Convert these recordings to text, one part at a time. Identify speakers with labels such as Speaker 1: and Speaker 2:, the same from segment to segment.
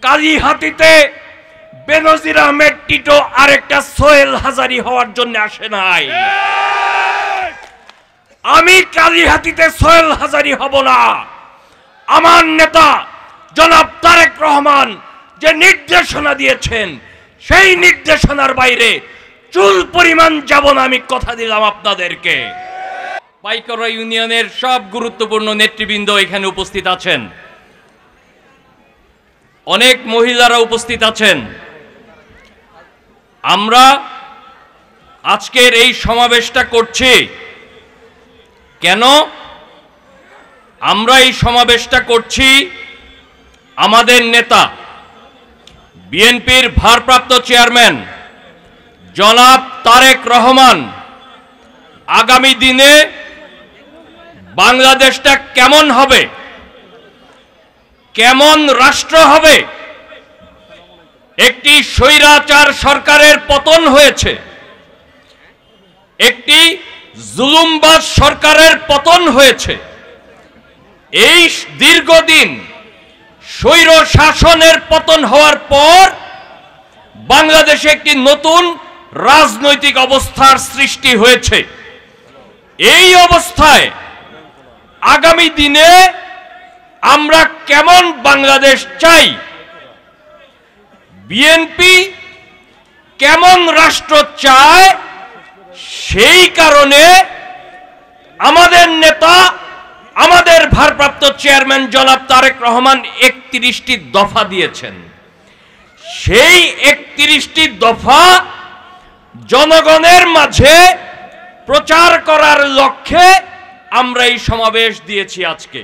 Speaker 1: কালিহাতীতে বেনজির Ahmed Tito আরেকটা সোহেল হাজারি হওয়ার জন্য আসে নাই। আমি কালিহাতীতে সোহেল হাজারি হব না। আমার নেতা জনাব তারেক রহমান যে নির্দেশনা দিয়েছেন সেই নির্দেশনার বাইরে চুল পরিমাণ যাব না, আমি কথা দিলাম আপনাদেরকে। পাইকড়া ইউনিয়নের সব গুরুত্বপূর্ণ নেতৃবৃন্দ এখানে উপস্থিত আছেন, অনেক মহিলারা উপস্থিত আছেন। আমরা আজকের এই সমাবেশটা করছি কেন? আমরা এই সমাবেশটা করছি আমাদের নেতা বিএনপির ভারপ্রাপ্ত চেয়ারম্যান জনাব তারেক রহমান আগামী দিনে বাংলাদেশটা কেমন হবে, কেমন রাষ্ট্র হবে। একটি স্বৈরাচার সরকারের পতন হয়েছে, একটি জুলুমবাজ সরকারের পতন হয়েছে। এই দীর্ঘদিন স্বৈর শাসনের পতন হওয়ার পর বাংলাদেশে একটি নতুন রাজনৈতিক অবস্থার সৃষ্টি হয়েছে। এই অবস্থায় আগামী দিনে আমরা কেমন বাংলাদেশ চাই, বিএনপি কেমন রাষ্ট্র চায়, সেই কারণে আমাদের নেতা আমাদের ভারপ্রাপ্ত চেয়ারম্যান জনাব তারেক রহমান 31টি দফা দিয়েছেন। সেই 31টি দফা জনগণের মাঝে প্রচার করার লক্ষ্যে আমরা এই সমাবেশ দিয়েছি। আজকে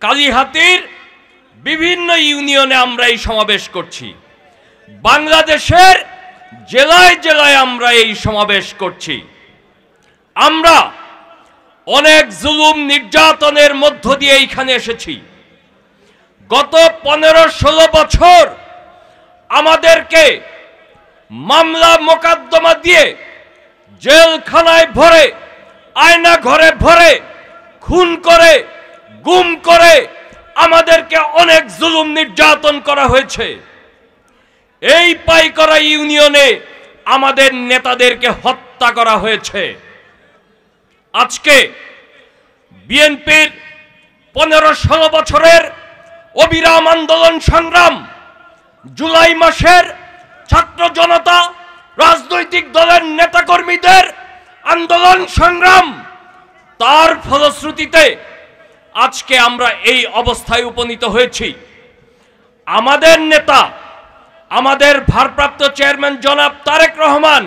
Speaker 1: কালিহাতীর বিভিন্ন ইউনিয়নে আমরা এই সমাবেশ করছি, বাংলাদেশের জেলায় জেলায় আমরা এই সমাবেশ করছি। আমরা অনেক জুলুম নির্যাতনের মধ্য দিয়ে এইখানে এসেছি। গত 15-16 বছর আমাদেরকে মামলা মোকদ্দমা দিয়ে জেলখানায় ভরে, আয়না ঘরে ভরে, খুন করে, গুম করে আমাদেরকে অনেক জুলুম নির্যাতন করা হয়েছে। এই পাইকড়া ইউনিয়নে আমাদের নেতাদেরকে হত্যা করা হয়েছে। আজকে বিএনপির 15-16 বছরের অবিরাম আন্দোলন সংগ্রাম, জুলাই মাসের ছাত্র জনতা, রাজনৈতিক দলের নেতাকর্মীদের আন্দোলন সংগ্রাম, তার ফলশ্রুতিতে আজকে আমরা এই অবস্থায় উপনীত হয়েছি। আমাদের নেতা, আমাদের ভারপ্রাপ্ত চেয়ারম্যান জনাব তারেক রহমান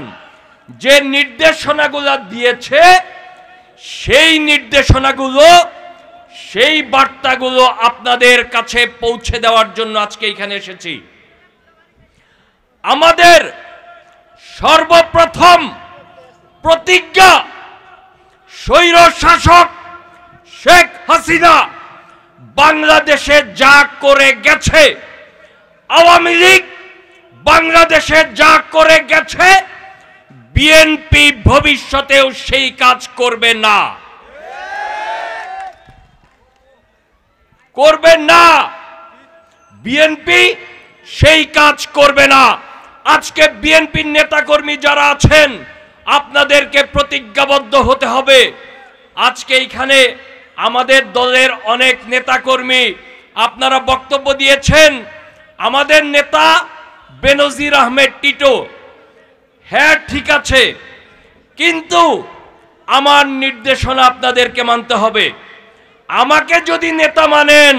Speaker 1: যে নির্দেশনাগুলো দিয়েছে, সেই নির্দেশনাগুলো, সেই বার্তাগুলো আপনাদের কাছে পৌঁছে দেওয়ার জন্য আজকে এখানে এসেছি। আমাদের সর্বপ্রথম প্রতিজ্ঞা, স্বৈর শাসক শেখ হাসিনা বাংলাদেশে যা করে গেছে, আওয়ামী লীগ বাংলাদেশে যা করে গেছে, বিএনপি ভবিষ্যতেও সেই কাজ করবে না, করবে না। বিএনপি সেই কাজ করবে না। আজকে বিএনপির নেতাকর্মী যারা আছেন, আপনাদেরকে প্রতিজ্ঞাবদ্ধ হতে হবে। আজকে এখানে আমাদের দলের অনেক নেতাকর্মী আপনারা বক্তব্য দিয়েছেন। আমাদের নেতা বেনজির আহমেদ টিটো, হ্যাঁ ঠিক আছে, কিন্তু আমার নির্দেশনা আপনাদেরকে মানতে হবে। আমাকে যদি নেতা মানেন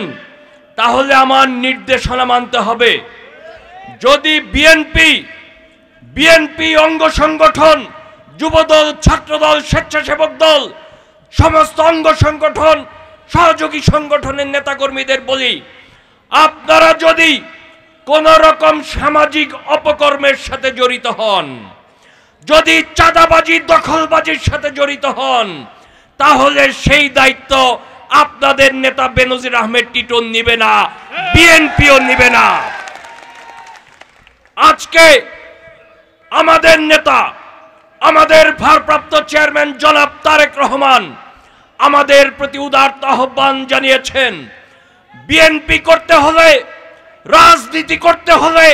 Speaker 1: তাহলে আমার নির্দেশনা মানতে হবে। যদি বিএনপি অঙ্গ সংগঠন, যুবদল, ছাত্রদল, স্বেচ্ছাসেবক দল, সমস্ত অঙ্গ সংগঠন, সহযোগী সংগঠনের নেতাকর্মীদের বলি, আপনারা যদি কোন রকম সামাজিক অপকর্মের সাথে জড়িত হন, যদি চাঁদাবাজি, দখলবাজির সাথে জড়িত হন, তাহলে সেই দায়িত্ব আপনাদের নেতা বেনজির আহমেদ টিটো নিবে না, বিএনপিও নিবে না। আজকে আমাদের নেতা, আমাদের ভারপ্রাপ্ত চেয়ারম্যান জনাব তারেক রহমান আমাদের প্রতি উদারতা আহ্বান জানিয়েছেন। বিএনপি করতে হলে রাজনীতি করতে হলে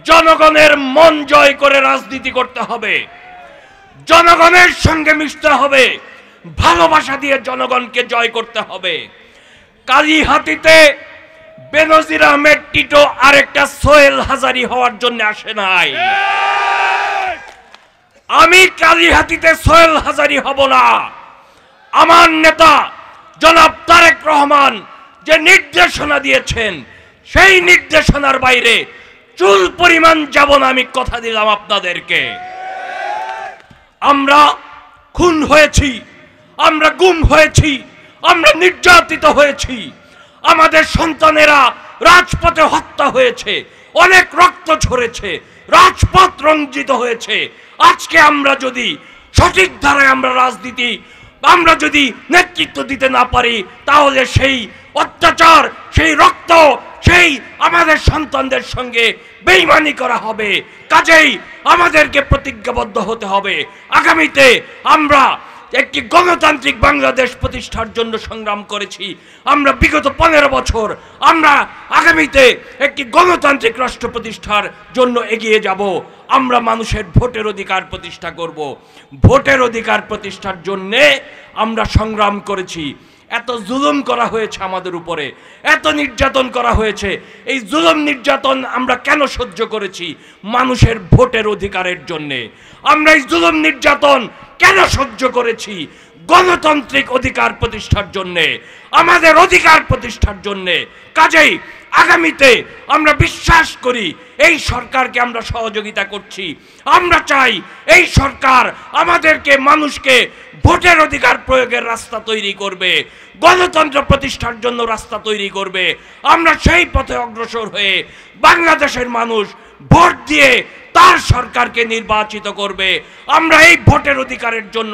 Speaker 1: জনগণের মন জয় করে রাজনীতি করতে হবে, জনগণের সঙ্গে মিশতে হবে, ভালোবাসা দিয়ে জনগণকে জয় করতে হবে। কালিহাতীতে বেনজির আহমেদ টিটো আরেকটা সোহেল হাজারি হওয়ার জন্য আসে নাই। আমি কালিহাতীতে সোহেল হাজারি হব না। আমার নেতা জনাব তারেক রহমান যে নির্দেশনা দিয়েছেন সেই নির্দেশনার বাইরে চুল পরিমাণ যাব না, আমি কথা দিলাম আপনাদেরকে। আমরা খুন হয়েছি, আমরা গুম হয়েছি, আমরা নির্যাতিত হয়েছি, আমাদের সন্তানেরা রাজপথে হত্যা হয়েছে, অনেক রক্ত ঝরেছে, রাজপথ রঞ্জিত হয়েছে। আজকে আমরা যদি সঠিক ধারায় আমরা যদি নেতৃত্ব দিতে না পারি, তাহলে সেই অত্যাচার, সেই রক্ত, সেই আমাদের সন্তানদের সঙ্গে বেঈমানি করা হবে। কাজেই আমাদেরকে প্রতিজ্ঞাবদ্ধ হতে হবে। আগামীতে আমরা একটি গণতান্ত্রিক বাংলাদেশ প্রতিষ্ঠার জন্য সংগ্রাম করেছি। আমরা বিগত 15 বছর আমরা আগামীতে একটি গণতান্ত্রিক রাষ্ট্র প্রতিষ্ঠার জন্য এগিয়ে যাব। আমরা মানুষের ভোটের অধিকার প্রতিষ্ঠা করব। ভোটের অধিকার প্রতিষ্ঠার জন্য আমরা সংগ্রাম করেছি। এত জুলুম করা হয়েছে আমাদের উপরে, এত নির্যাতন করা হয়েছে। এই জুলুম নির্যাতন আমরা কেন সহ্য করেছি? মানুষের ভোটের অধিকারের জন্য। আমরা এই জুলুম নির্যাতন কেন সহ্য করেছি? গণতান্ত্রিক অধিকার প্রতিষ্ঠার জন্য, আমাদের অধিকার প্রতিষ্ঠার জন্য। কাজেই আগামীতে আমরা বিশ্বাস করি এই সরকারকে আমরা সহযোগিতা করছি। আমরা চাই এই সরকার আমাদেরকে, মানুষকে ভোটের অধিকার প্রয়োগের রাস্তা তৈরি করবে, গণতন্ত্র প্রতিষ্ঠার জন্য রাস্তা তৈরি করবে। আমরা সেই পথে অগ্রসর হয়ে বাংলাদেশের মানুষ ভোট দিয়ে তার সরকারকে নির্বাচিত করবে। আমরা এই ভোটের অধিকারের জন্য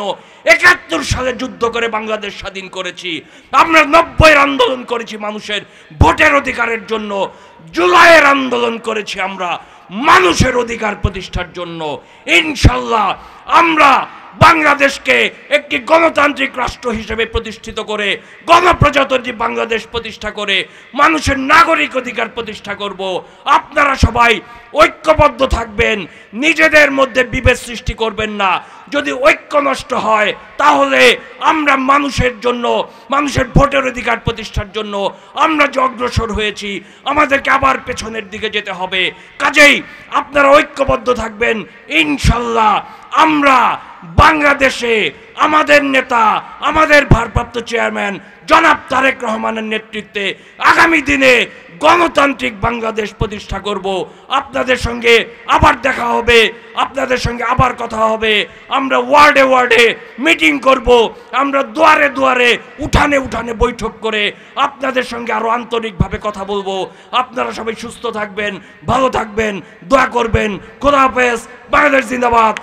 Speaker 1: ৭১ সালে যুদ্ধ করে বাংলাদেশ স্বাধীন করেছি। আমরা ৯০-এর আন্দোলন করেছি মানুষের ভোটের অধিকারের জন্য। জুলাইয়ের আন্দোলন করেছি আমরা মানুষের অধিকার প্রতিষ্ঠার জন্য। ইনশাল্লাহ আমরা বাংলাদেশকে একটি গণতান্ত্রিক রাষ্ট্র হিসেবে প্রতিষ্ঠিত করে, গণপ্রজাতন্ত্রী বাংলাদেশ প্রতিষ্ঠা করে মানুষের নাগরিক অধিকার প্রতিষ্ঠা করব। আপনারা সবাই ঐক্যবদ্ধ থাকবেন, নিজেদের মধ্যে বিভেদ সৃষ্টি করবেন না। যদি ঐক্য নষ্ট হয় তাহলে আমরা মানুষের জন্য, মানুষের ভোটের অধিকার প্রতিষ্ঠার জন্য আমরা যে অগ্রসর হয়েছি, আমাদেরকে আবার পেছনের দিকে যেতে হবে। কাজেই আপনারা ঐক্যবদ্ধ থাকবেন। ইনশাল্লাহ আমরা বাংলাদেশে আমাদের নেতা, আমাদের ভারপ্রাপ্ত চেয়ারম্যান জনাব তারেক রহমানের নেতৃত্বে আগামী দিনে গণতান্ত্রিক বাংলাদেশ প্রতিষ্ঠা করব। আপনাদের সঙ্গে আবার দেখা হবে, আপনাদের সঙ্গে আবার কথা হবে। আমরা ওয়ার্ডে ওয়ার্ডে মিটিং করব, আমরা দুয়ারে দুয়ারে, উঠানে উঠানে বৈঠক করে আপনাদের সঙ্গে আরো আন্তরিকভাবে কথা বলবো। আপনারা সবাই সুস্থ থাকবেন, ভালো থাকবেন, দোয়া করবেন। খোদা হাফেজ। বাংলাদেশ জিন্দাবাদ।